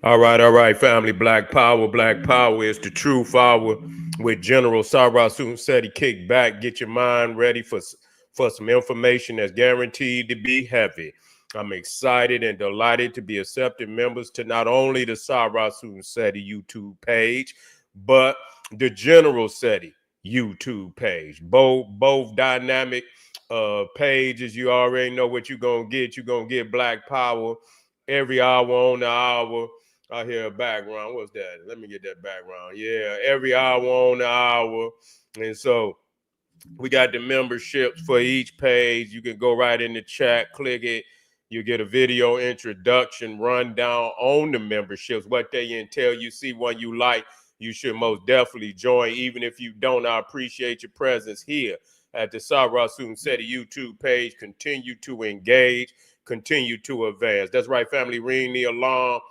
All right, family. Black Power. Black Power is the truth hour with General Sarah Seti. Kick back, get your mind ready for some information that's guaranteed to be heavy. I'm excited and delighted to be accepting members to not only the Sarah Seti YouTube page, but the General Seti YouTube page. Both dynamic pages. You already know what you're gonna get. You're gonna get Black Power every hour on the hour. I hear a background. What's that? Let me get that background. Yeah, every hour on the hour. And so we got the memberships for each page. You can go right in the chat, click it. You get a video introduction rundown on the memberships, what they entail. You see one you like, you should most definitely join. Even if you don't, I appreciate your presence here at the Sarah Seti YouTube page. Continue to engage, continue to advance. That's right, family. Ring the alarm.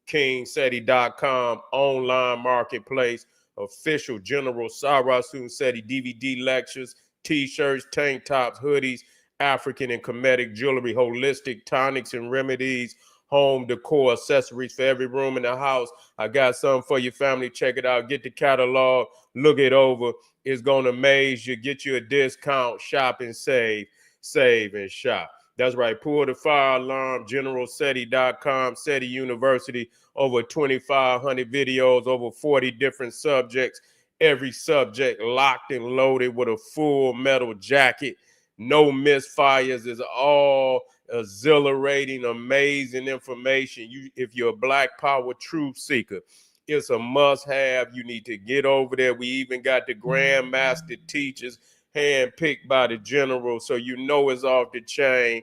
KingSeti.com online marketplace, official General Sarah Seti DVD lectures, t-shirts, tank tops, hoodies, African and Kemetic jewelry, holistic tonics and remedies, home decor, accessories for every room in the house. I got something for your family. Check it out. Get the catalog. Look it over. It's going to amaze you. Get you a discount. Shop and save. Save and shop. That's right. Pull the fire alarm. GeneralSeti.com. SETI University. Over 2,500 videos. Over 40 different subjects. Every subject locked and loaded with a full metal jacket. No misfires. Is all exhilarating, amazing information. If you're a Black Power truth seeker, it's a must-have. You need to get over there. We even got the Grandmaster teachers handpicked by the general, so you know it's off the chain.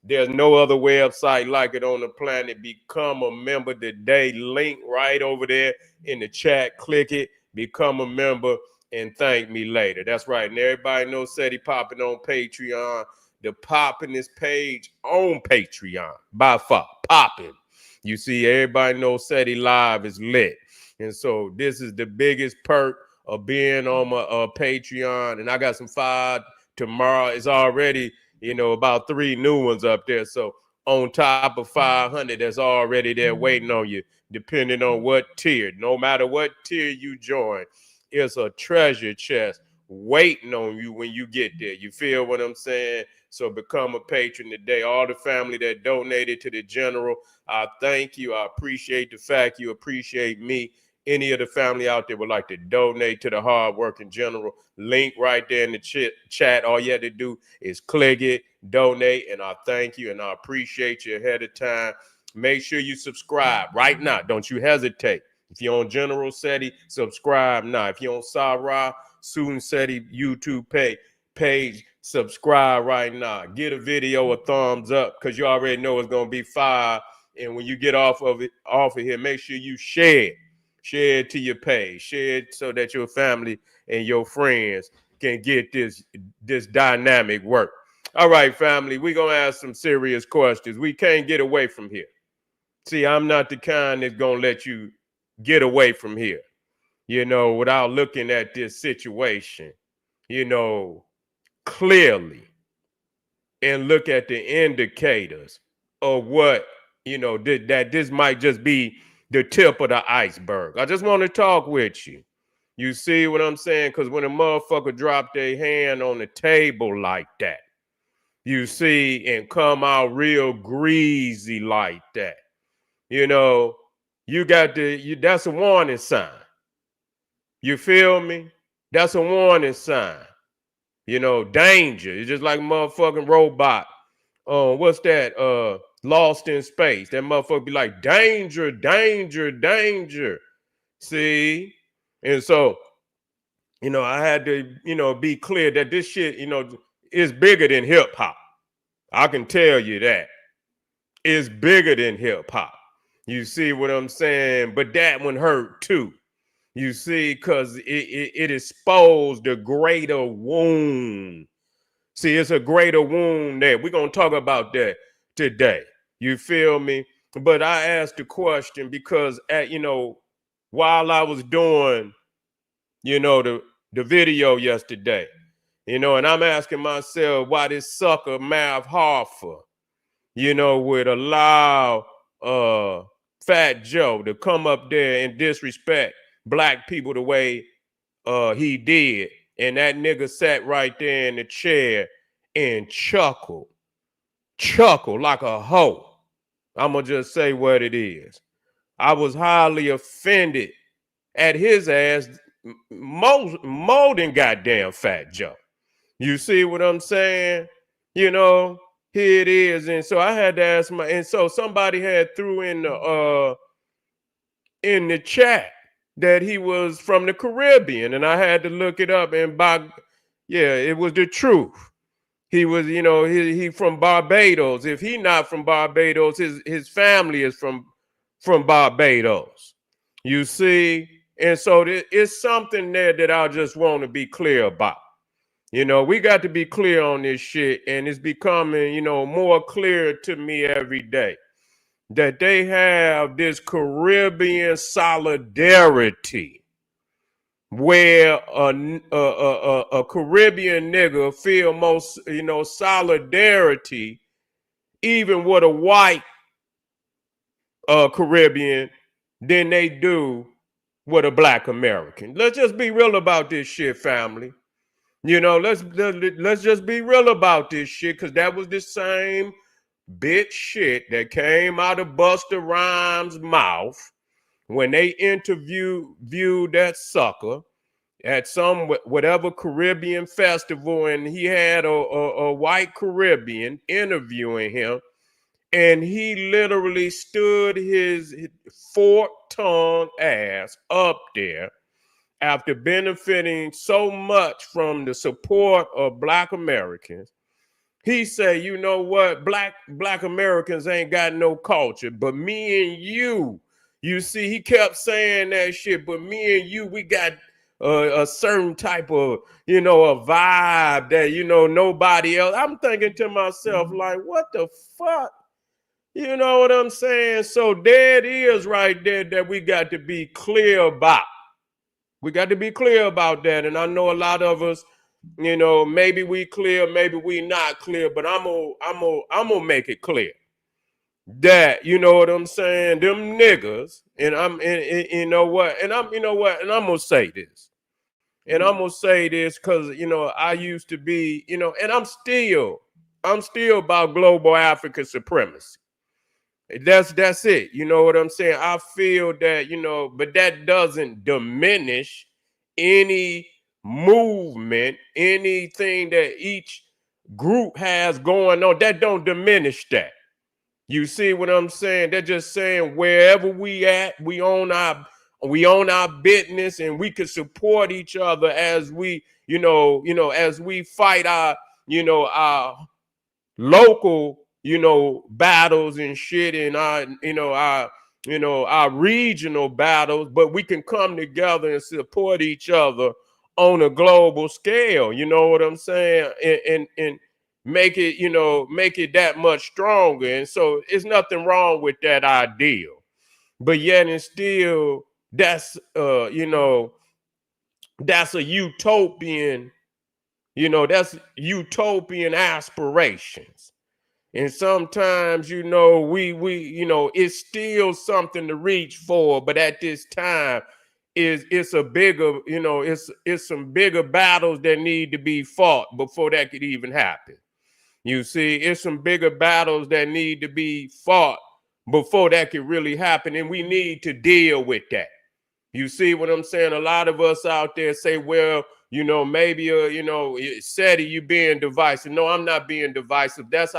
There's no other website like it on the planet. Become a member today. Link right over there in the chat. Click it. Become a member and thank me later. That's right. And everybody knows SETI popping on Patreon. The popping this page on Patreon. By far. Popping. You see, everybody knows SETI Live is lit. And so this is the biggest perk of being on my Patreon. And I got some fire tomorrow. It's already, about 3 new ones up there. So on top of 500 that's already there waiting on you, depending on what tier. No matter what tier you join, it's a treasure chest waiting on you when you get there. You feel what I'm saying? So become a patron today. All the family that donated to the general, I thank you. I appreciate the fact you appreciate me. Any of the family out there would like to donate to the hardworking general, link right there in the chat. All you have to do is click it, donate, and I thank you and I appreciate you ahead of time. Make sure you subscribe right now. Don't you hesitate. If you're on General SETI, subscribe now. If you're on Sarah SETI YouTube page, subscribe right now. Get a video a thumbs up because you already know it's gonna be fire. And when you get off of here, make sure you share it. Share it to your page. Share it so that your family and your friends can get this dynamic work. All right, family, we're gonna ask some serious questions. We can't get away from here. See, I'm not the kind that's gonna let you get away from here, without looking at this situation, clearly and look at the indicators of what, that this might just be the tip of the iceberg. I just want to talk with you. You see what I'm saying? Because when a motherfucker drop their hand on the table like that, you see, and come out real greasy like that, you got that's a warning sign. You feel me? That's a warning sign. Danger. It's just like a motherfucking robot. What's that? Lost in space. That motherfucker be like, danger, danger, danger. See? And so, I had to, be clear that this shit, is bigger than hip hop. I can tell you that. It's bigger than hip hop. You see what I'm saying? But that one hurt too. You see, because it exposed a greater wound. See, it's a greater wound there. We're going to talk about that today. You feel me? But I asked the question because, while I was doing, the video yesterday, and I'm asking myself why this sucker Mav Hoffa, would allow Fat Joe to come up there and disrespect black people the way he did. And that nigga sat right there in the chair and chuckled like a hoe. I'm going to just say what it is. I was highly offended at his ass more than goddamn Fat Joe. You see what I'm saying? You know, here it is. And so I had to ask and so somebody had threw in the chat that he was from the Caribbean, and I had to look it up, and it was the truth. He was, he from Barbados. If he not from Barbados, his family is from Barbados. You see? And so it's something there that I just want to be clear about. We got to be clear on this shit, and it's becoming, more clear to me every day that they have this Caribbean solidarity where a Caribbean nigga feel most, solidarity even with a white Caribbean than they do with a black American. Let's just be real about this shit, family. Let's just be real about this shit, because that was the same bitch shit that came out of Busta Rhymes' mouth when they viewed that sucker at some whatever Caribbean festival, and he had a white Caribbean interviewing him, and he literally stood his fork-tongued ass up there after benefiting so much from the support of black Americans. He said, you know what, black Americans ain't got no culture, but me and you see, he kept saying that shit, but me and you, we got a certain type of, a vibe that, nobody else. I'm thinking to myself, like, what the fuck? You know what I'm saying? So there it is right there that we got to be clear about. We got to be clear about that. And I know a lot of us, maybe we clear, maybe we not clear, but I'm gonna make it clear that, you know what I'm saying, them niggas, and I'm gonna say this. And I'm gonna say this because, I used to be, and I'm still about global African supremacy. That's it. You know what I'm saying? I feel that, but that doesn't diminish any movement, anything that each group has going on. That don't diminish that. You see what I'm saying? They're just saying wherever we at, we own our business, and we can support each other as we, as we fight our local, battles and shit, and our regional battles, but we can come together and support each other on a global scale. You know what I'm saying? And make it that much stronger. And so it's nothing wrong with that ideal, but yet and still, that's that's a utopian, that's utopian aspirations. And sometimes, we it's still something to reach for, but at this time, it's a bigger, it's some bigger battles that need to be fought before that could even happen. You see, it's some bigger battles that need to be fought before that could really happen, and we need to deal with that. You see what I'm saying? A lot of us out there say, well, maybe, Seti, you being divisive. No, I'm not being divisive. That's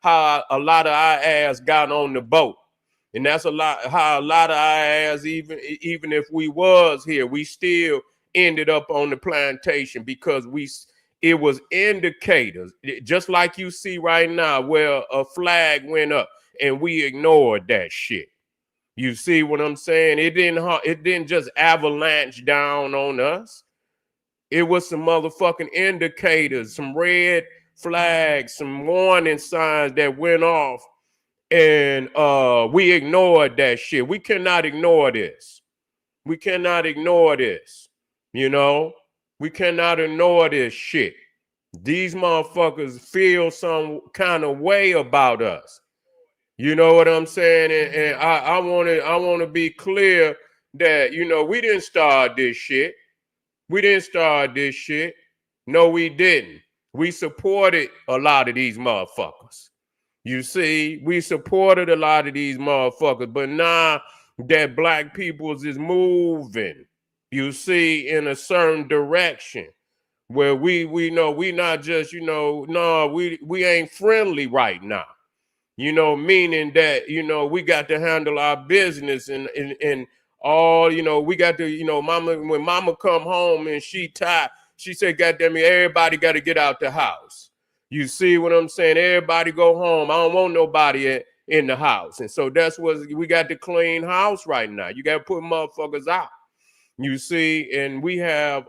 how a lot of our ass got on the boat. And that's how a lot of our ass, even if we was here, we still ended up on the plantation because it was indicators, just like you see right now where a flag went up and we ignored that shit. You see what I'm saying? It didn't just avalanche down on us. It was some motherfucking indicators, some red flags, some warning signs that went off, and we ignored that shit. We cannot ignore this. We cannot ignore this. We cannot ignore this shit. These motherfuckers feel some kind of way about us. You know what I'm saying? And I want to be clear that, you know, we didn't start this shit. We didn't start this shit. No, we didn't. We supported a lot of these motherfuckers. You see, we supported a lot of these motherfuckers, but now that black peoples is moving, you see, in a certain direction where we know we not just, you know, no, we ain't friendly right now. You know, meaning that, you know, we got to handle our business and all, you know, we got to, you know, when mama come home and she tired, she said, God damn it, everybody got to get out the house. You see what I'm saying? Everybody go home. I don't want nobody in the house. And so that's what we got to clean house right now. You got to put motherfuckers out. You see, and we have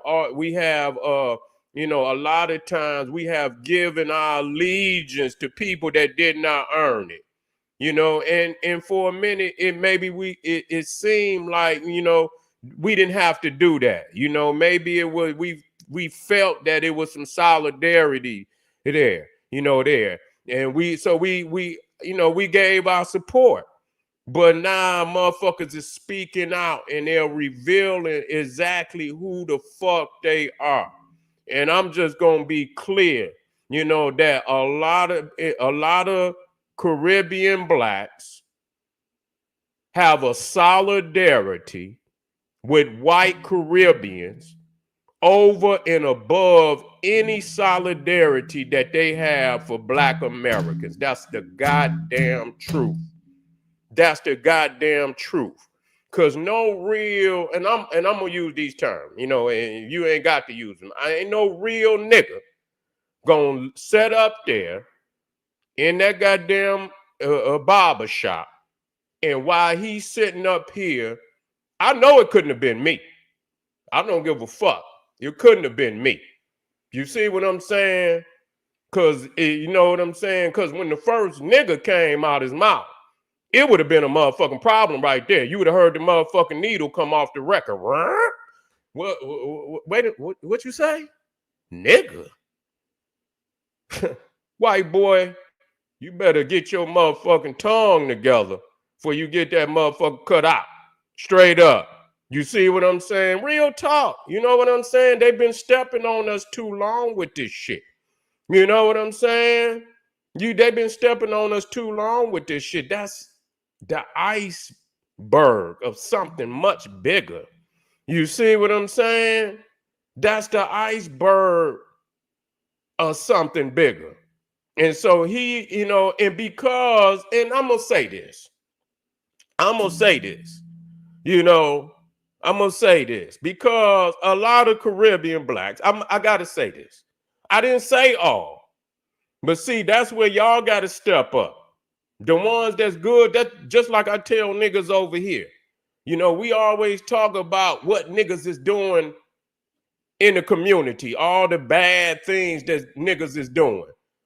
you know, a lot of times we have given our allegiance to people that did not earn it. You know, and for a minute, it seemed like, you know, we didn't have to do that. You know, maybe it was we felt that it was some solidarity there, you know, there. And we you know, we gave our support. But now motherfuckers is speaking out and they're revealing exactly who the fuck they are. And I'm just gonna be clear, you know, that a lot of Caribbean blacks have a solidarity with white Caribbeans over and above any solidarity that they have for black Americans. That's the goddamn truth. That's the goddamn truth. Cause no real, and I'm gonna use these terms, you know, and you ain't got to use them. I ain't no real nigga gonna set up there in that goddamn barber shop, and while he's sitting up here, I know it couldn't have been me. I don't give a fuck. It couldn't have been me. You see what I'm saying? Cause you know what I'm saying? Cause when the first nigga came out his mouth, it would have been a motherfucking problem right there. You would have heard the motherfucking needle come off the record. What you say? Nigga. White boy, you better get your motherfucking tongue together before you get that motherfucker cut out. Straight up. You see what I'm saying? Real talk. You know what I'm saying? They've been stepping on us too long with this shit. You know what I'm saying? They've been stepping on us too long with this shit. That's the iceberg of something much bigger. You see what I'm saying? That's the iceberg of something bigger. And so he, you know, and because, and I'm going to say this, you know, I'm going to say this because a lot of Caribbean blacks, I got to say this. I didn't say all, but see, that's where y'all got to step up. The ones that's good, that just like I tell niggas over here. You know, we always talk about what niggas is doing in the community, all the bad things that niggas is doing.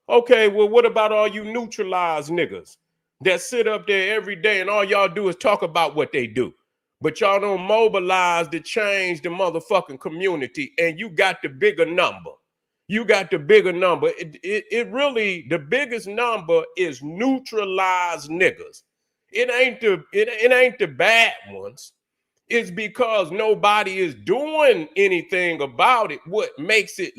Okay, well, what about all you neutralized niggas that sit up there every day and all y'all do is talk about what they do? But y'all don't mobilize to change the motherfucking community, and you got the bigger number. You got the bigger number. It really, the biggest number is neutralized niggas. It ain't the bad ones. It's because nobody is doing anything about it. What makes it,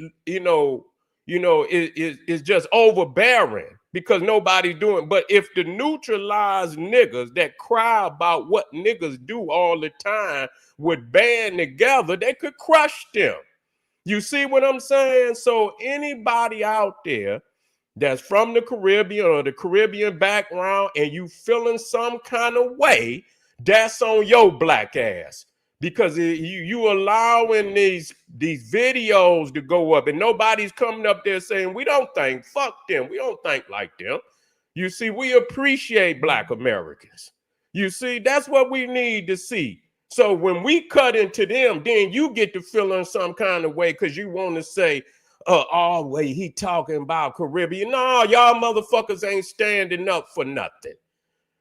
is just overbearing because nobody's doing. But if the neutralized niggas that cry about what niggas do all the time would band together, they could crush them. You see what I'm saying? So anybody out there that's from the Caribbean or the Caribbean background and you feeling some kind of way, that's on your black ass. Because you allowing these videos to go up and nobody's coming up there saying, we don't think, fuck them. We don't think like them. You see, we appreciate black Americans. You see, that's what we need to see. So when we cut into them, then you get to feeling some kind of way because you want to say, oh, wait, he talking about Caribbean. No, y'all motherfuckers ain't standing up for nothing.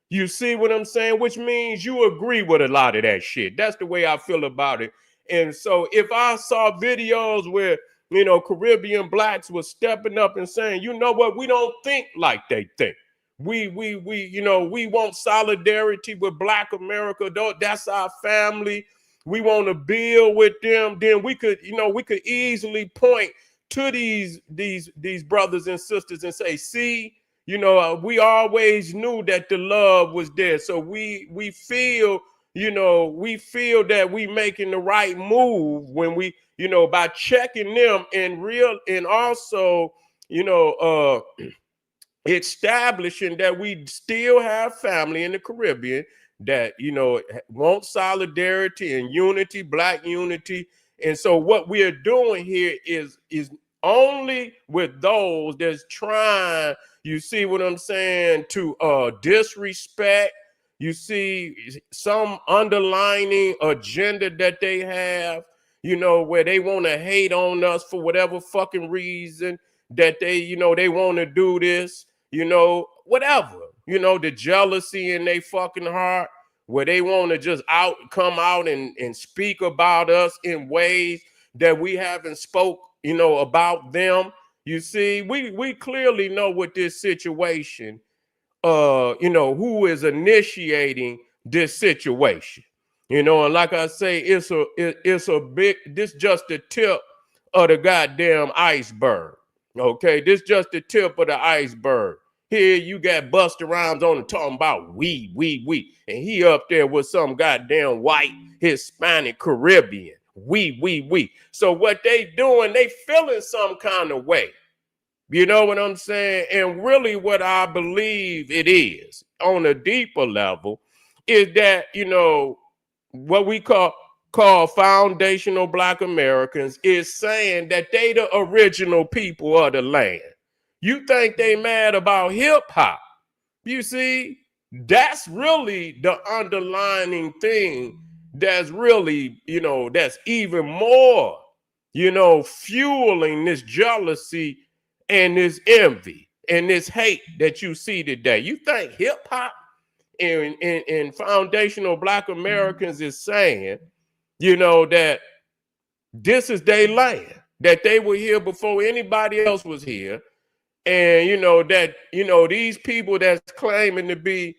You see what I'm saying? Which means you agree with a lot of that shit. That's the way I feel about it. And so if I saw videos where, Caribbean blacks were stepping up and saying, you know what, we don't think like they think. We we want solidarity with Black America. That's our family. We want to build with them. Then we could easily point to these brothers and sisters and say, see, we always knew that the love was there. So we feel, we feel that we making the right move when we, by checking them and also, establishing that we still have family in the Caribbean that, want solidarity and unity, Black unity. And so what we are doing here is only with those that's trying, you see what I'm saying, to disrespect, you see some underlining agenda that they have, where they want to hate on us for whatever fucking reason that they, they want to do this, whatever, the jealousy in their fucking heart, where they want to just come out and speak about us in ways that we haven't spoke, about them. You see, we clearly know what this situation, who is initiating this situation, and like I say, it's a big, this just the tip of the goddamn iceberg. Okay, this just the tip of the iceberg. Here you got Busta Rhymes on the talking about we, and he up there with some goddamn white Hispanic Caribbean. We. So what they doing, they feeling some kind of way. You know what I'm saying? And really what I believe it is on a deeper level is that, what we call foundational Black Americans is saying that they the original people of the land. You think they mad about hip hop? You see, that's really the underlining thing that's really, that's even more, fueling this jealousy and this envy and this hate that you see today. You think hip hop and foundational Black Americans is saying, that this is their land, that they were here before anybody else was here. And, that, these people that's claiming to be,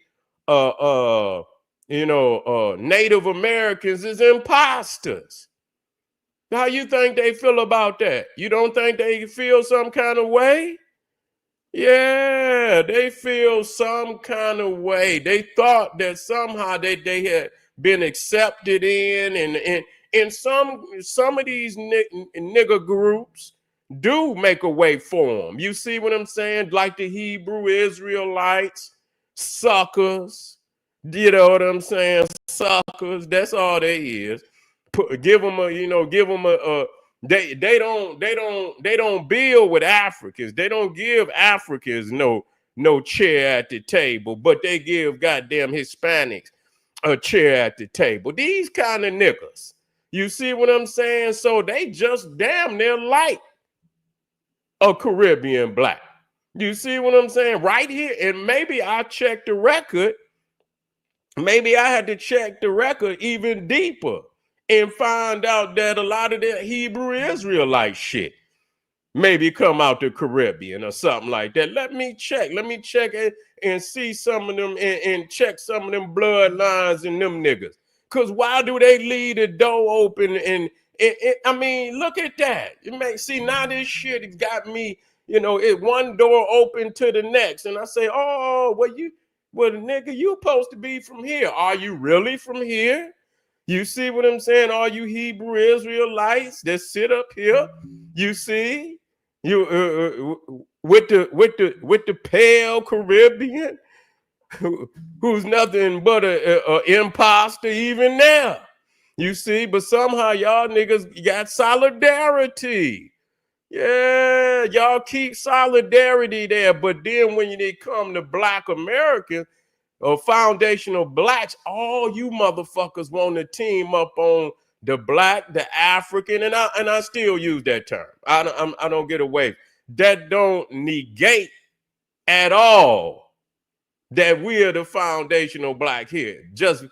Native Americans is imposters. How you think they feel about that? You don't think they feel some kind of way? Yeah, they feel some kind of way. They thought that somehow they had been accepted and some of these nigger groups do make a way for them. You see what I'm saying? Like the Hebrew Israelites, suckers. You know what I'm saying? Suckers. That's all they is. Give them a they don't build with Africans. They don't give Africans no chair at the table, but they give goddamn Hispanics a chair at the table. These kind of niggas. You see what I'm saying? So they just damn near like a Caribbean Black. You see what I'm saying? Right here. And maybe I checked the record. Maybe I had to check the record even deeper and find out that a lot of that Hebrew Israelite shit maybe come out the Caribbean or something like that. Let me check it and see some of them and check some of them bloodlines and them niggas. Because why do they leave the door open? And I mean, look at that. You may see now this shit has got me, it one door open to the next. And I say, oh, well, nigga, you supposed to be from here. Are you really from here? You see what I'm saying? All you Hebrew Israelites that sit up here, you see, you with the pale Caribbean, who's nothing but a imposter even now. You see, but somehow y'all niggas got solidarity. Yeah, y'all keep solidarity there, but then when they come to Black Americans or foundational Blacks, all you motherfuckers want to team up on the Black, the African, and I still use that term. I don't get away. That don't negate at all that we are the foundational Black here, just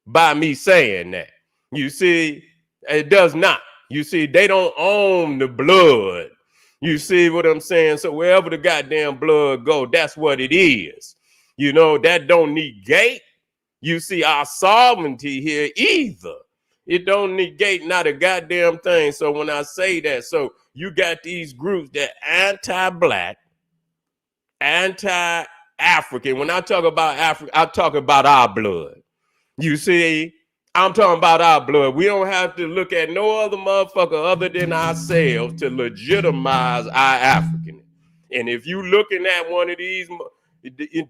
by me saying that. You see, it does not. You see, they don't own the blood. You see what I'm saying? So wherever the goddamn blood go, that's what it is. You know, that don't negate, you see, our sovereignty here either. It don't negate not a goddamn thing. So when I say that, so you got these groups that anti-black, anti-African. When I talk about Africa, I talk about our blood. You see, I'm talking about our blood. We don't have to look at no other motherfucker other than ourselves to legitimize our African. And if you looking at one of these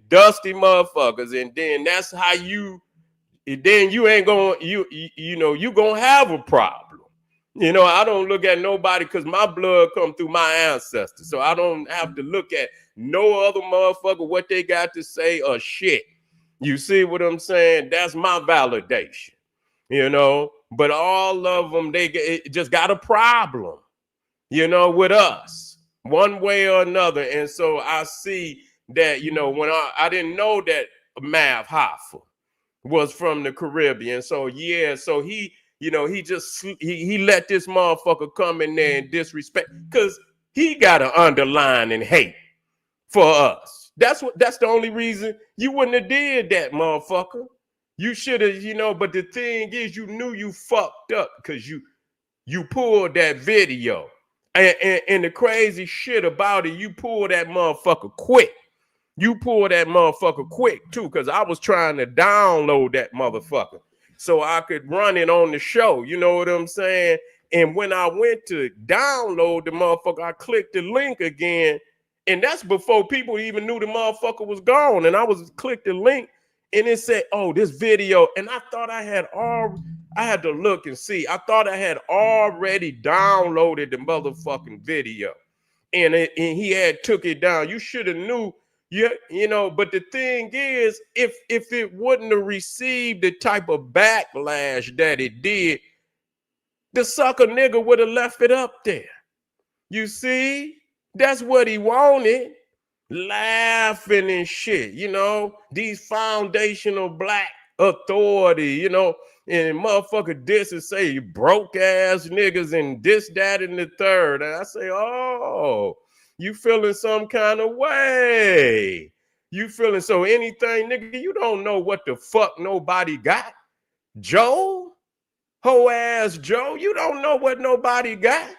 dusty motherfuckers, and then that's how you, then you ain't gonna, you know, you gonna have a problem. You know, I don't look at nobody because my blood come through my ancestors. So I don't have to look at no other motherfucker, what they got to say or shit. You see what I'm saying? That's my validation, you know. But all of them, they just got a problem, you know, with us, one way or another. And so I see that, you know, when I didn't know that Mav Hoffa was from the Caribbean. So yeah, so he, you know, he let this motherfucker come in there and disrespect, because he got an underlying hate for us. That's the only reason you wouldn't have did that, motherfucker. You should have, you know, but the thing is, you knew you fucked up because you pulled that video. And the crazy shit about it, you pulled that motherfucker quick. You pulled that motherfucker quick too, because I was trying to download that motherfucker so I could run it on the show. You know what I'm saying? And when I went to download the motherfucker, I clicked the link again. And that's before people even knew the motherfucker was gone. And I was clicked the link and it said, oh, this video. And I thought I had to look and see. I thought I had already downloaded the motherfucking video. And he had took it down. You should have knew. Yeah, you know, but the thing is, if it wouldn't have received the type of backlash that it did, the sucker nigga would have left it up there. You see? That's what he wanted. Laughing and shit, you know, these foundational black authority, you know, and motherfucker this and say you broke ass niggas and this, that, and the third. And I say, oh, you feeling some kind of way. You feeling so anything, nigga, you don't know what the fuck nobody got. Joe, hoe ass Joe, you don't know what nobody got,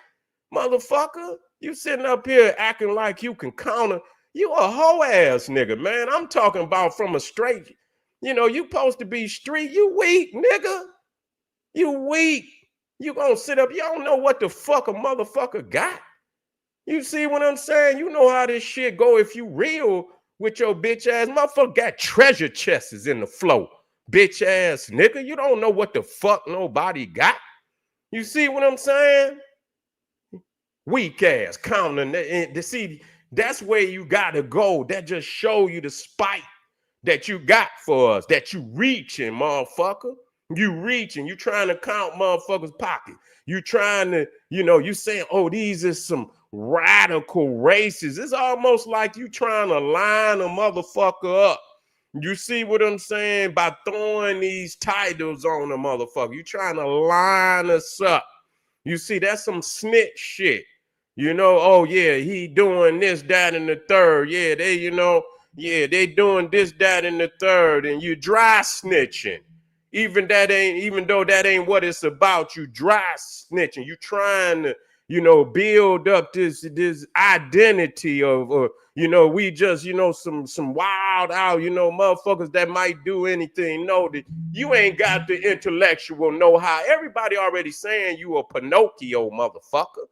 motherfucker. You sitting up here acting like you can counter. You a hoe ass nigga, man. I'm talking about from a straight, you know, you supposed to be street. You weak, nigga. You weak. You gonna sit up. You don't know what the fuck a motherfucker got. You see what I'm saying? You know how this shit go if you real with your bitch ass. Motherfucker got treasure chests in the floor. Bitch ass nigga. You don't know what the fuck nobody got. You see what I'm saying? Weak ass counting. See, that's where you gotta go. That just show you the spite that you got for us. That you reaching, motherfucker. You reaching. You trying to count motherfuckers' pocket. You trying to, you know, you saying, oh, these are some radical races. It's almost like you trying to line a motherfucker up. You see what I'm saying? By throwing these titles on a motherfucker. You trying to line us up. You see, that's some snitch shit. You know, oh yeah, he doing this, that, and the third. Yeah, they, you know, yeah, they doing this, that, and the third. And you dry snitching. Even though that ain't what it's about, you dry snitching. You trying to, you know, build up this identity of, you know, we just, you know, some wild out, you know, motherfuckers that might do anything. No, that you ain't got the intellectual know-how. Everybody already saying you a Pinocchio, motherfucker.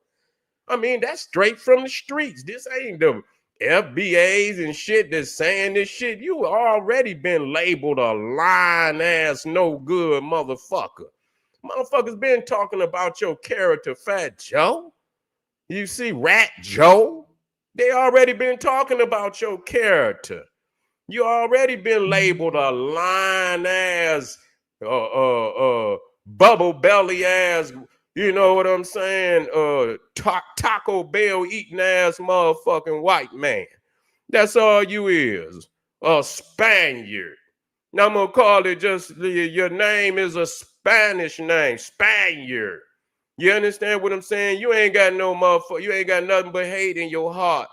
I mean, that's straight from the streets. This ain't the FBAs and shit that's saying this shit. You already been labeled a lying ass, no good motherfucker. Motherfuckers been talking about your character, Fat Joe. You see, Rat Joe. They already been talking about your character. You already been labeled a lying ass, bubble belly ass. You know what I'm saying? Taco Bell eating ass motherfucking white man. That's all you is. A Spaniard. Now I'm gonna call it just your name is a Spanish name, Spaniard. You understand what I'm saying? You ain't got no motherfucker. You ain't got nothing but hate in your heart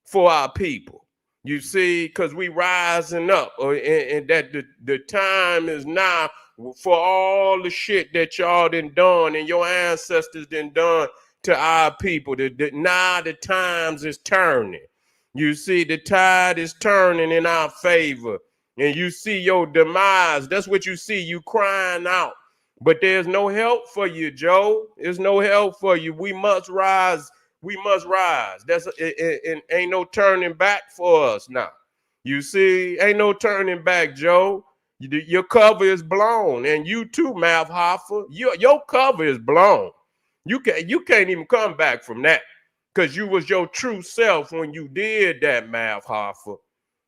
for our people. You see, because we rising up, and that the time is now for all the shit that y'all done and your ancestors done to our people. Now the times is turning. You see, the tide is turning in our favor. And you see your demise. That's what you see. You crying out. But there's no help for you, Joe. There's no help for you. We must rise. We must rise. And ain't no turning back for us now. You see, ain't no turning back, Joe. Your cover is blown, and you too, Math Hoffa. Your cover is blown. You can't even come back from that, because you was your true self when you did that, Math Hoffa.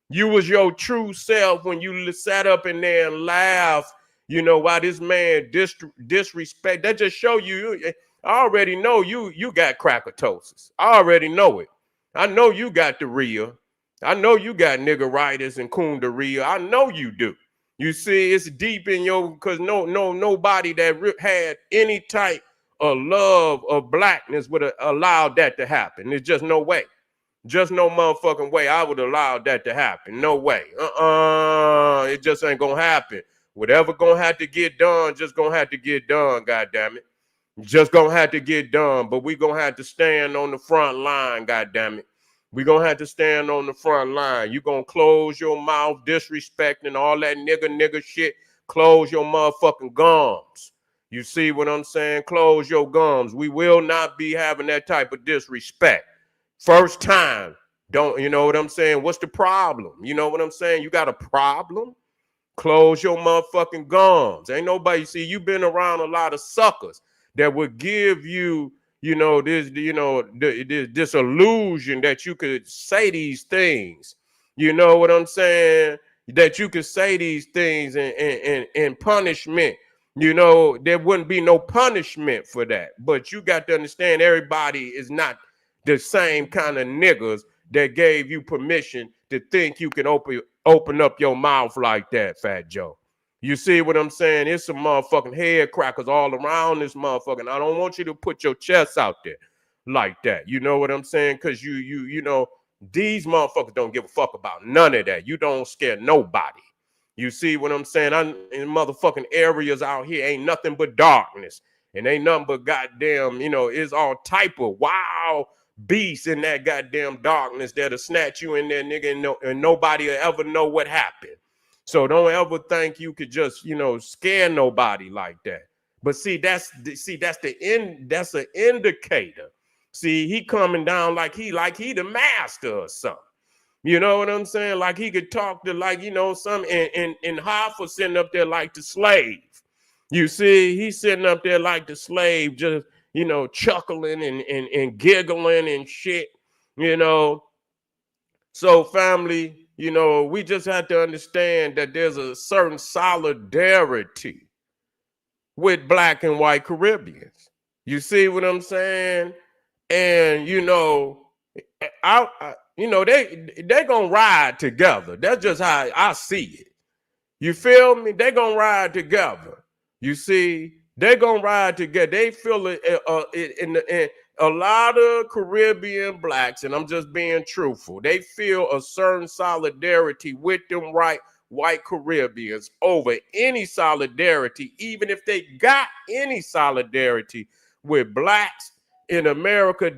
You was your true self when you sat up in there and laughed, why this man disrespect. That just show you. I already know you got crackatosis. I already know it. I know you got the real. I know you got niggeritis and kundariya. I know you do. You see, it's deep in your, because nobody that had any type of love of blackness would have allowed that to happen. There's just no way. Just no motherfucking way I would allow that to happen. No way. It just ain't gonna happen. Whatever gonna have to get done, just gonna have to get done, goddammit. Just gonna have to get done. But we gonna have to stand on the front line, goddammit. We gonna have to stand on the front line. You gonna close your mouth, disrespecting all that nigga shit. Close your motherfucking gums. You see what I'm saying? Close your gums. We will not be having that type of disrespect. First time. Don't, you know what I'm saying? What's the problem? You know what I'm saying? You got a problem? Close your motherfucking gums. Ain't nobody, see, you've been around a lot of suckers that would give you, this illusion that you could say these things. You know what I'm saying? That you could say these things in punishment. There wouldn't be no punishment for that. But you got to understand, everybody is not the same kind of niggas that gave you permission to think you can open up your mouth like that, Fat Joe. You see what I'm saying? There's some motherfucking head crackers all around this motherfucking. I don't want you to put your chest out there like that. You know what I'm saying? Because these motherfuckers don't give a fuck about none of that. You don't scare nobody. You see what I'm saying? In motherfucking areas out here ain't nothing but darkness. And ain't nothing but goddamn, it's all type of wild beasts in that goddamn darkness that'll snatch you in there, nigga, and nobody will ever know what happened. So don't ever think you could just, scare nobody like that. But that's an indicator. See, he coming down like he the master or something. You know what I'm saying? Like he could talk to some and Hoffa sitting up there like the slave. You see, he's sitting up there like the slave, just chuckling and giggling and shit, So family, we just have to understand that there's a certain solidarity with Black and white Caribbeans. You see what I'm saying? And they gonna ride together. That's just how I see it. You feel me? They gonna ride together. You see, they gonna ride together. They feel it in a lot of Caribbean Blacks, and I'm just being truthful. They feel a certain solidarity with them white Caribbeans over any solidarity, even if they got any solidarity with Blacks in America.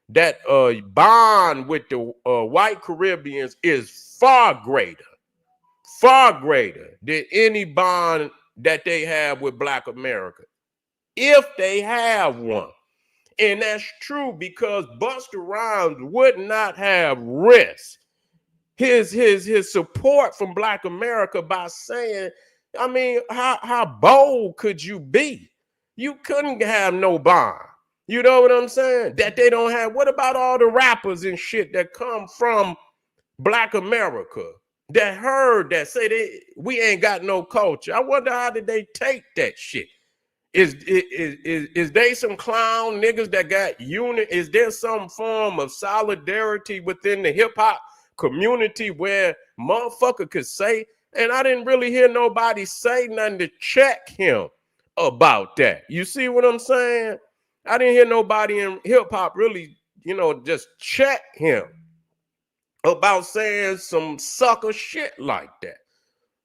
That bond with the white Caribbeans is far greater than any bond that they have with Black America, if they have one. And that's true, because Busta Rhymes would not have risked his support from Black America by saying, I mean, how bold could you be? You couldn't have no bond. You know what I'm saying? That they don't have. What about all the rappers and shit that come from Black America that heard that, say we ain't got no culture? I wonder, how did they take that shit? Is they some clown niggas that got unit? Is there some form of solidarity within the hip hop community where motherfucker could say? And I didn't really hear nobody say nothing to check him about that. You see what I'm saying? I didn't hear nobody in hip hop really, just check him about saying some sucker shit like that,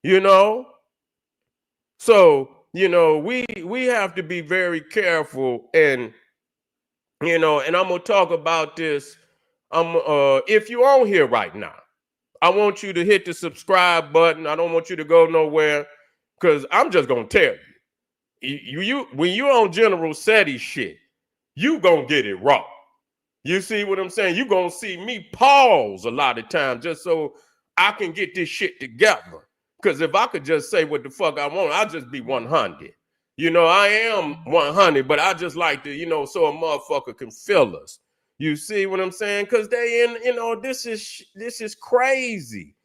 you know? So, you know, we have to be very careful, and you know, and I'm gonna talk about this. If you're on here right now, I want you to hit the subscribe button. I don't want you to go nowhere, because I'm just gonna tell you, when you're on General SETI shit, you gonna get it wrong. You see what I'm saying? You gonna see me pause a lot of times just so I can get this shit together. Because if I could just say what the fuck I want, I'd just be 100. You know, I am 100, but I just like to, you know, so a motherfucker can feel us. You see what I'm saying? Because they in, you know, this is crazy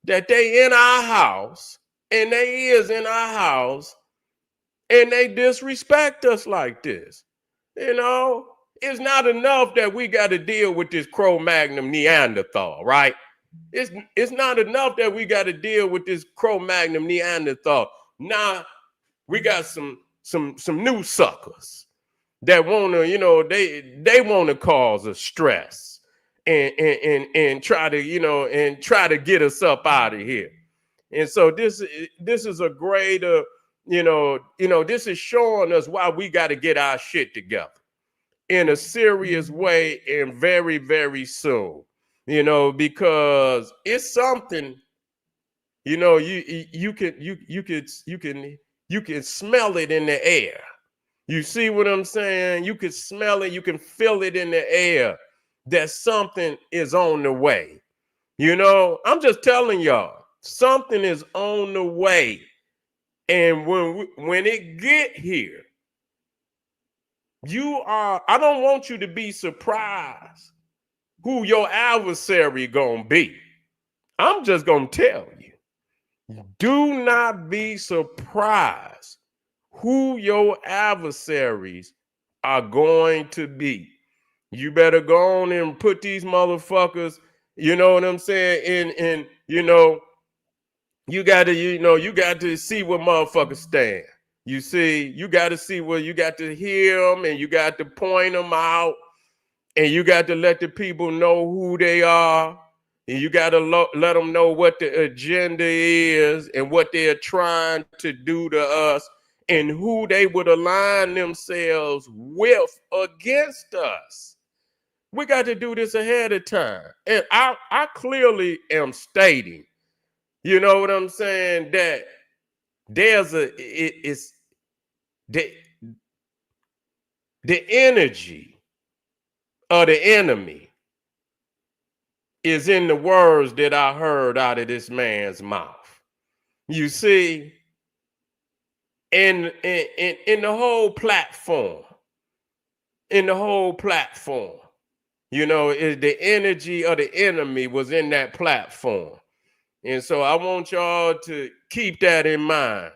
that they in our house, and they is in our house, and they disrespect us like this. You know, it's not enough that we got to deal with this Cro-Magnon Neanderthal, right? It's not enough that we got to deal with this Cro-Magnon Neanderthal. Now we got some new suckers that wanna, you know, they wanna cause us stress and try to, you know, and try to get us up out of here. And so this is a great, this is showing us why we got to get our shit together in a serious way, and very, very soon, you know, because it's something, you know, you can smell it in the air. You see what I'm saying? You can smell it, you can feel it in the air that something is on the way. You know, I'm just telling y'all, something is on the way. And when it get here, I don't want you to be surprised who your adversary gonna be. I'm just gonna tell you, do not be surprised who your adversaries are going to be. You better go on and put these motherfuckers, you know what I'm saying, in you know, you got to see where motherfuckers stand. You see, you got to see where, you got to hear them, and you got to point them out, and you got to let the people know who they are, and you got to let them know what the agenda is and what they're trying to do to us, and who they would align themselves with against us. We got to do this ahead of time. And I clearly am stating, you know what I'm saying, that it's the energy of the enemy is in the words that I heard out of this man's mouth. You see, in the whole platform, you know, the energy of the enemy was in that platform. And so I want y'all to keep that in mind.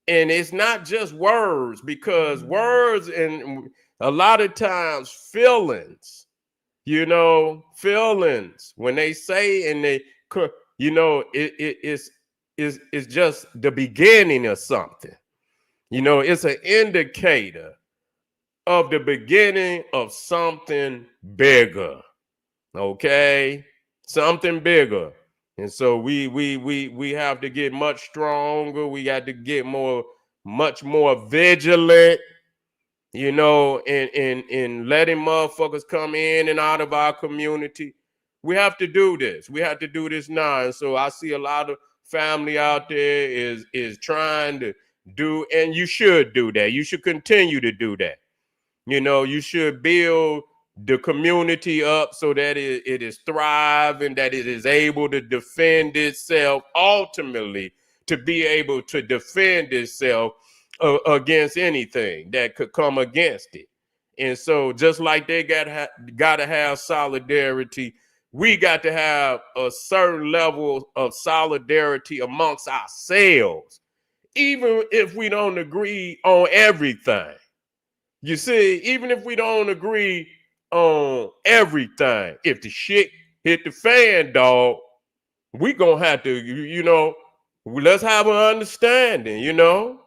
And it's not just words, because words, and a lot of times feelings, you know, feelings, when they say, and they, you know, it's just the beginning of something. You know, it's an indicator of the beginning of something bigger. Okay, something bigger. And so we have to get much stronger. We got to get much more vigilant, you know, in letting motherfuckers come in and out of our community. We have to do this. We have to do this now. And so I see a lot of family out there is trying to do, and you should do that. You should continue to do that. You know, you should build the community up so that it is thriving, that it is able to defend itself, ultimately to be able to defend itself against anything that could come against it. And so just like they got to have solidarity, we got to have a certain level of solidarity amongst ourselves, even if we don't agree on everything. You see, even if we don't agree on everything, if the shit hit the fan, dog, we gonna have to, you know, let's have an understanding, you know.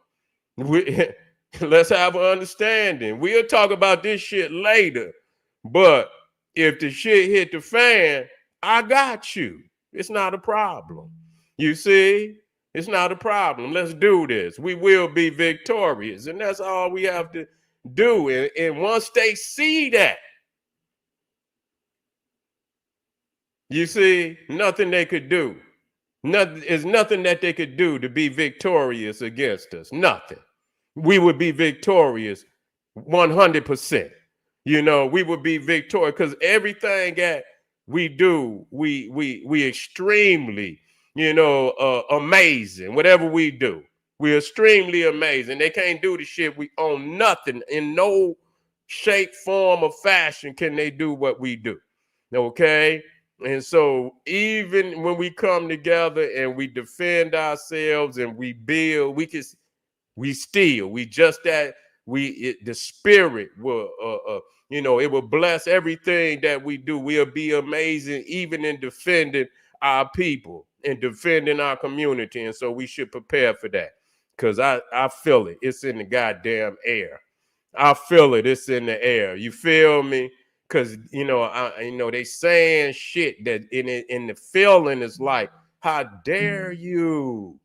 Let's have an understanding. We'll talk about this shit later. But if the shit hit the fan, I got you. It's not a problem. You see, it's not a problem. Let's do this. We will be victorious. And that's all we have to do. And once they see that, you see, nothing they could do. There's nothing that they could do to be victorious against us. Nothing. We would be victorious 100%. You know, we would be victorious because everything that we do, we extremely, amazing. Whatever we do, we're extremely amazing. They can't do the shit we own. Nothing in no shape, form, or fashion can they do what we do. Okay. And so even when we come together and we defend ourselves and we build, the spirit will, it will bless everything that we do. We'll be amazing, even in defending our people and defending our community. And so we should prepare for that because I feel it. It's in the goddamn air. I feel it. It's in the air. You feel me? Because they saying shit that in the feeling is like, how dare you?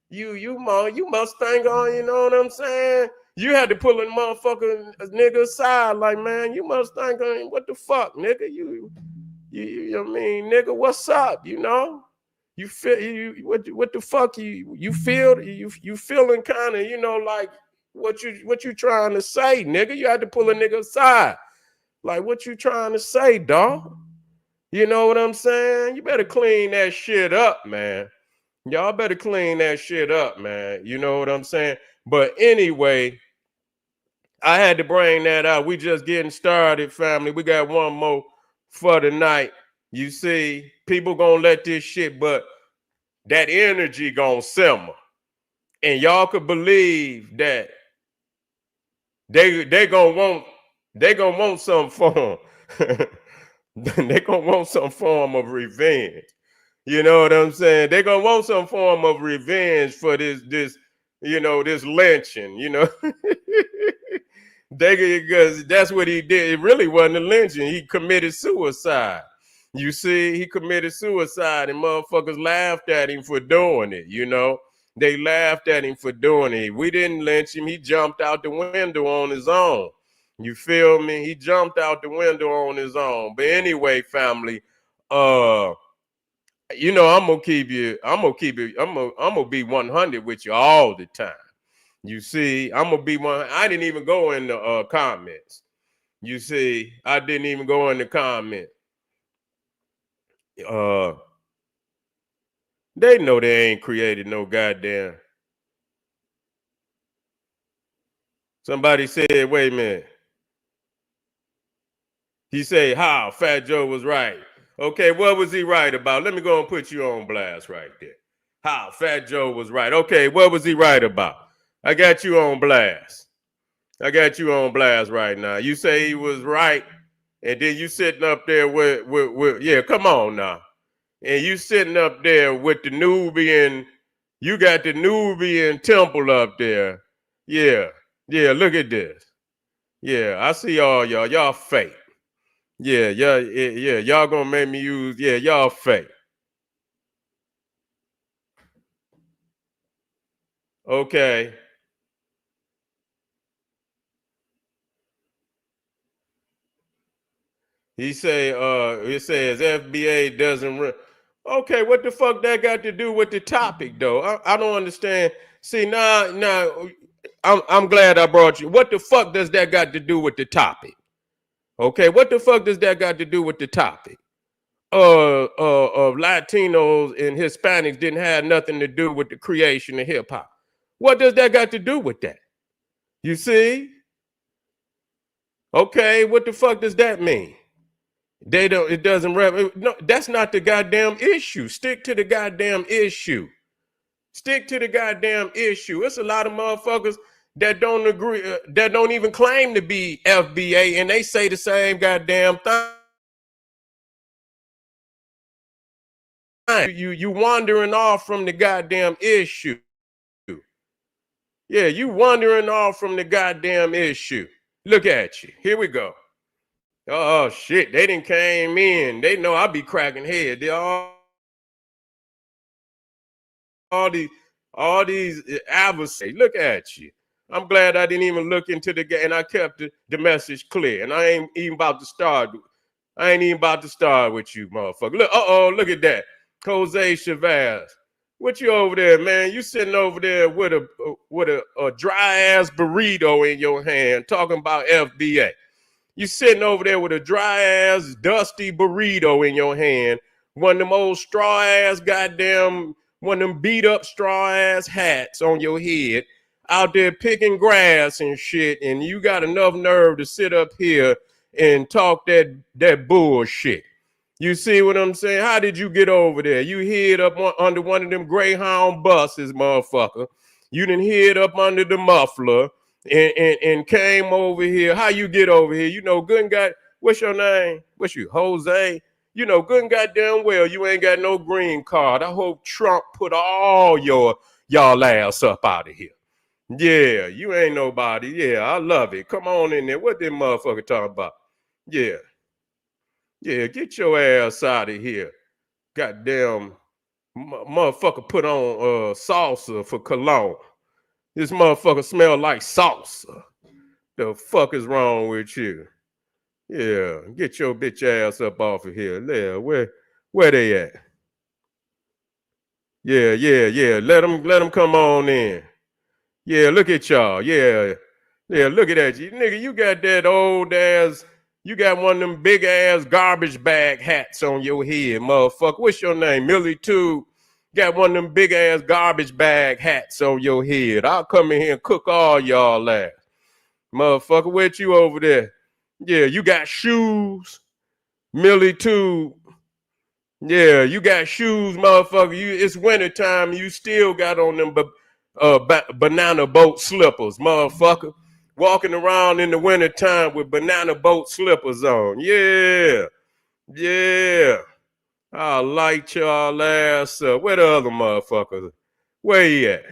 You must think on, you know what I'm saying? You had to pull a motherfucking nigga aside, like, man, you must think on what the fuck, nigga? You know what I mean, nigga, what's up? You know? You feel what the fuck you feel you feeling kind of, like what you trying to say, nigga? You had to pull a nigga aside. Like, what you trying to say, dog? You know what I'm saying? You better clean that shit up, man. Y'all better clean that shit up, man. You know what I'm saying? But anyway, I had to bring that out. We just getting started, family. We got one more for the night. You see, people gonna let this shit, but that energy gonna simmer. And y'all could believe that they gonna want some form. They gonna want some form of revenge. You know what I'm saying? They gonna want some form of revenge for this lynching. Because that's what he did. It really wasn't a lynching. He committed suicide. You see, he committed suicide, and motherfuckers laughed at him for doing it. They laughed at him for doing it. We didn't lynch him. He jumped out the window on his own. You feel me? He jumped out the window on his own. But anyway, family, I'm gonna be 100 with you all the time. You see, I'm gonna be one. I didn't even go in the comments. You see, I didn't even go in the comment. They know they ain't created no goddamn. Somebody said, wait a minute. He said, how Fat Joe was right. Okay, what was he right about? Let me go and put you on blast right there. How Fat Joe was right. Okay, what was he right about? I got you on blast. I got you on blast right now. You say he was right, and then you sitting up there with yeah, come on now. And you sitting up there with the Nubian, you got the Nubian temple up there. Yeah, look at this. Yeah, I see all y'all. Y'all fake. Yeah, y'all gonna make me use, y'all fake. Okay. It says FBA doesn't run. Okay, what the fuck that got to do with the topic though? I don't understand. See, now I'm glad I brought you. What the fuck does that got to do with the topic? Okay, what the fuck does that got to do with the topic? Of Latinos and Hispanics didn't have nothing to do with the creation of hip hop. What does that got to do with that? You see? Okay, what the fuck does that mean? It doesn't, no, that's not the goddamn issue. Stick to the goddamn issue. Stick to the goddamn issue. It's a lot of motherfuckers that don't agree, that don't even claim to be FBA, and they say the same goddamn thing. You wandering off from the goddamn issue. Yeah, you wandering off from the goddamn issue. Look at you. Here we go. Oh shit, they didn't came in. They know I be cracking head. They all these adversaries. Look at you. I'm glad I didn't even look into the game and I kept the message clear. And I ain't even about to start. I ain't even about to start with you, motherfucker. Look, look at that. Jose Chavez. What you over there, man? You sitting over there with a dry ass burrito in your hand talking about FBA. You sitting over there with a dry ass, dusty burrito in your hand, one of them old straw ass goddamn, one of them beat up straw ass hats on your head, out there picking grass and shit, and you got enough nerve to sit up here and talk that bullshit. You see what I'm saying? How did you get over there? You hid up under one of them Greyhound buses, motherfucker. You didn't hid up under the muffler and came over here. How you get over here? You know, good and got, what's your name? What's you, Jose? You know, good and goddamn well, you ain't got no green card. I hope Trump put all y'all ass up out of here. Yeah, you ain't nobody. Yeah, I love it. Come on in there. What this motherfucker talking about? Yeah. Yeah, get your ass out of here. Goddamn motherfucker put on salsa for cologne. This motherfucker smell like salsa. The fuck is wrong with you? Yeah, get your bitch ass up off of here. Yeah, where they at? Yeah. Let them come on in. Yeah, look at y'all. Yeah, look at that. Nigga, you got that old ass, you got one of them big ass garbage bag hats on your head, motherfucker. What's your name? Millie Too. Got one of them big ass garbage bag hats on your head. I'll come in here and cook all y'all ass. Motherfucker, what you over there? Yeah, you got shoes. Millie Too. Yeah, you got shoes, motherfucker. It's wintertime. You still got on them banana boat slippers, motherfucker. Walking around in the wintertime with banana boat slippers on. Yeah. I'll light y'all ass up. Where the other motherfuckers? Where he at?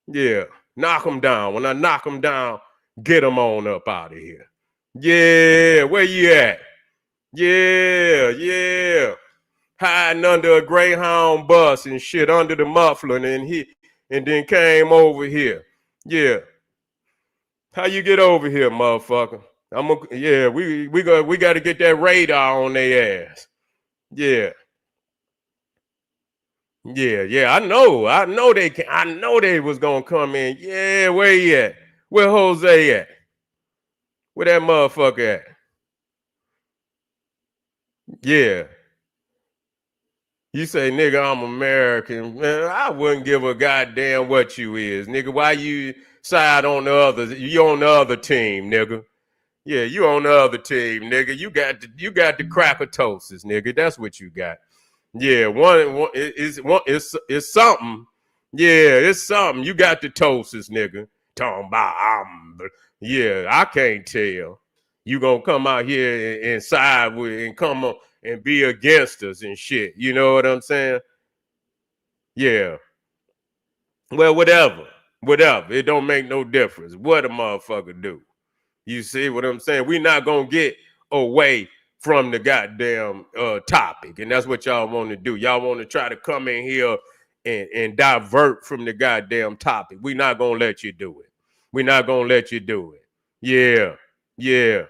Yeah. Knock them down. When I knock them down, get them on up out of here. Yeah. Where you at? Yeah. Hiding under a Greyhound bus and shit under the muffler, and then came over here. Yeah. How you get over here, motherfucker? We got to get that radar on their ass. Yeah. I know they can. I know they was gonna come in. Yeah, where he at? Where Jose at? Where that motherfucker at? Yeah. You say, nigga, I'm American. Man, I wouldn't give a goddamn what you is, nigga. Why you side on the other? You on the other team, nigga. Yeah, you on the other team, nigga. You got the crackatosis, nigga. That's what you got. Yeah, it's something. Yeah, it's something. You got the tosis, nigga. Talking about yeah, I can't tell. You gonna come out here and side with and come on and be against us and shit. You know what I'm saying? Yeah. Well, whatever. It don't make no difference. What a motherfucker do. You see what I'm saying? We're not gonna get away from the goddamn topic, and that's what y'all want to do. Y'all want to try to come in here and divert from the goddamn topic. We're not gonna let you do it. We're not gonna let you do it. Yeah.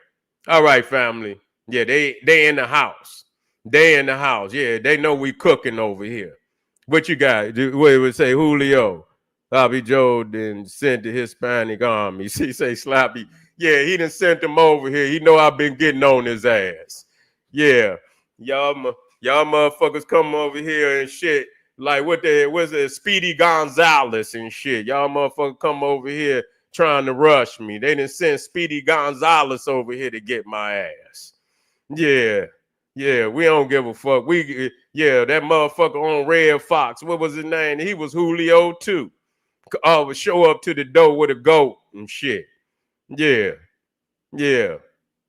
All right, family. Yeah, they in the house. They in the house. Yeah, they know we cooking over here. What you got? What would say Julio? Bobby Joe then sent the Hispanic army. He say Slappy. Yeah, he done sent him over here. He know I've been getting on his ass. Yeah. Y'all motherfuckers come over here and shit. Like what's it, Speedy Gonzalez and shit. Y'all motherfuckers come over here trying to rush me. They done sent Speedy Gonzalez over here to get my ass. Yeah, we don't give a fuck. That motherfucker on Red Fox. What was his name? He was Julio too. Would show up to the door with a goat and shit. Yeah. Y'all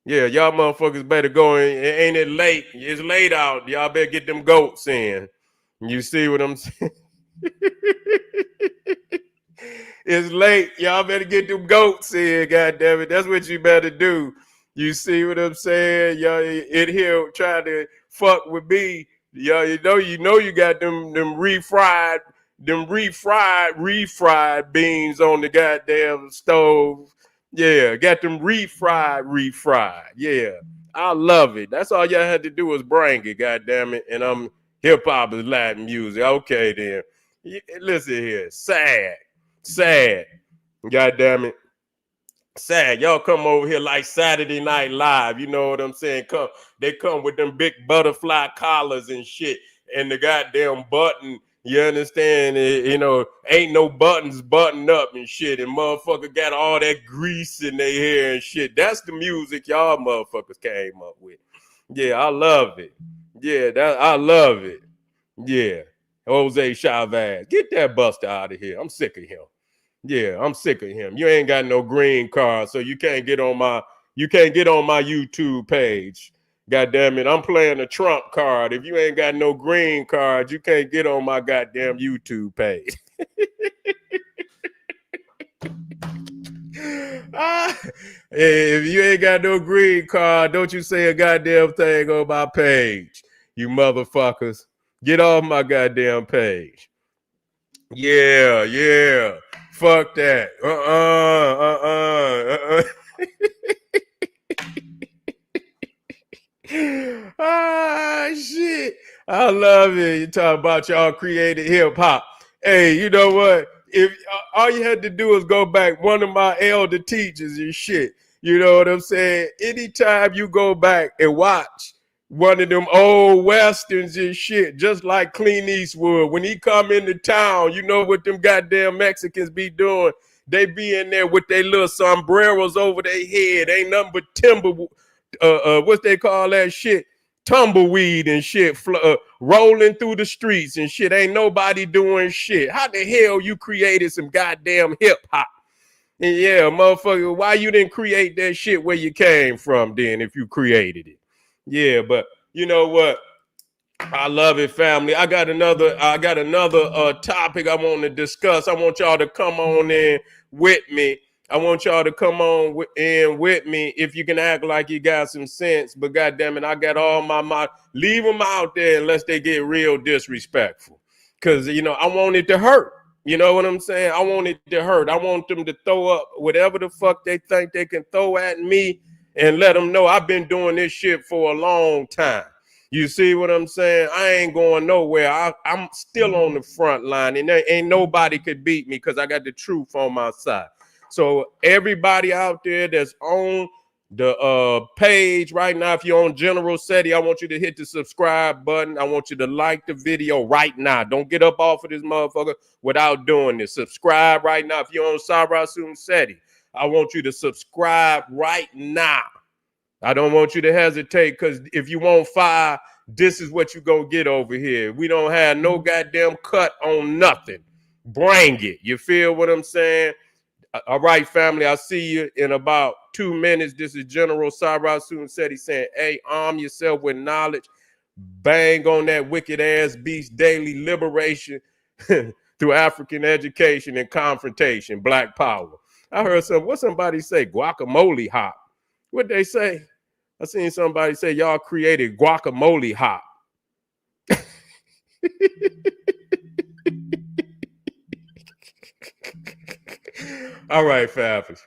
motherfuckers better go in. Ain't it late? It's late out. Y'all better get them goats in. You see what I'm saying? It's late. Y'all better get them goats in, goddammit. That's what you better do. You see what I'm saying? Y'all in here trying to fuck with me. Y'all, you know you got them refried beans on the goddamn stove. Yeah, got them refried. Yeah. I love it. That's all y'all had to do was bring it, goddamn it. And hip hop is Latin music. Okay then. Listen here. Sad. Goddamn it. Sad. Y'all come over here like Saturday Night Live. You know what I'm saying? They come with them big butterfly collars and shit, and the goddamn button. You understand? You know, ain't no buttons buttoned up and shit, and motherfucker got all that grease in their hair and shit. That's the music y'all motherfuckers came up with. Yeah, I love it. Yeah, I love it. Yeah, Jose Chavez, get that buster out of here. I'm sick of him. Yeah, I'm sick of him. You ain't got no green card, so you can't get on my YouTube page. God damn it, I'm playing a Trump card. If you ain't got no green card, you can't get on my goddamn YouTube page. If you ain't got no green card, don't you say a goddamn thing on my page, you motherfuckers. Get off my goddamn page. Yeah. Fuck that. Shit. I love it. You talk about y'all created hip hop. Hey, you know what? If all you had to do is go back, one of my elder teachers and shit. You know what I'm saying? Anytime you go back and watch one of them old westerns and shit, just like Clint Eastwood, when he come into town, you know what them goddamn Mexicans be doing? They be in there with their little sombreros over their head. Ain't nothing but timber, what they call that shit? Tumbleweed and shit, rolling through the streets and shit. Ain't nobody doing shit. How the hell you created some goddamn hip hop? And yeah, motherfucker, why you didn't create that shit where you came from then if you created it? Yeah, but you know what? I love it, family. I got another topic I want to discuss. I want y'all to come on in with me. I want y'all to come on in with me if you can act like you got some sense. But goddamn it, I got all my leave them out there unless they get real disrespectful. Cause you know I want it to hurt. You know what I'm saying? I want it to hurt. I want them to throw up whatever the fuck they think they can throw at me and let them know I've been doing this shit for a long time. You see what I'm saying? I ain't going nowhere. I'm still on the front line, and there ain't nobody could beat me because I got the truth on my side. So everybody out there that's on the page right now, if you're on General SETI, I want you to hit the subscribe button. I want you to like the video right now. Don't get up off of this motherfucker without doing this. Subscribe right now. If you're on Sarasun SETI, I want you to subscribe right now. I don't want you to hesitate, because if you want fire, this is what you gonna get over here. We don't have no goddamn cut on nothing. Bring it. You feel what I'm saying? All right, family, I'll see you in about 2 minutes. This is General Sarasun SETI saying, hey, arm yourself with knowledge. Bang on that wicked ass beast daily liberation through African education and confrontation, black power. I heard somebody say, guacamole hop. What'd they say? I seen somebody say y'all created guacamole hop. All right, Fabs.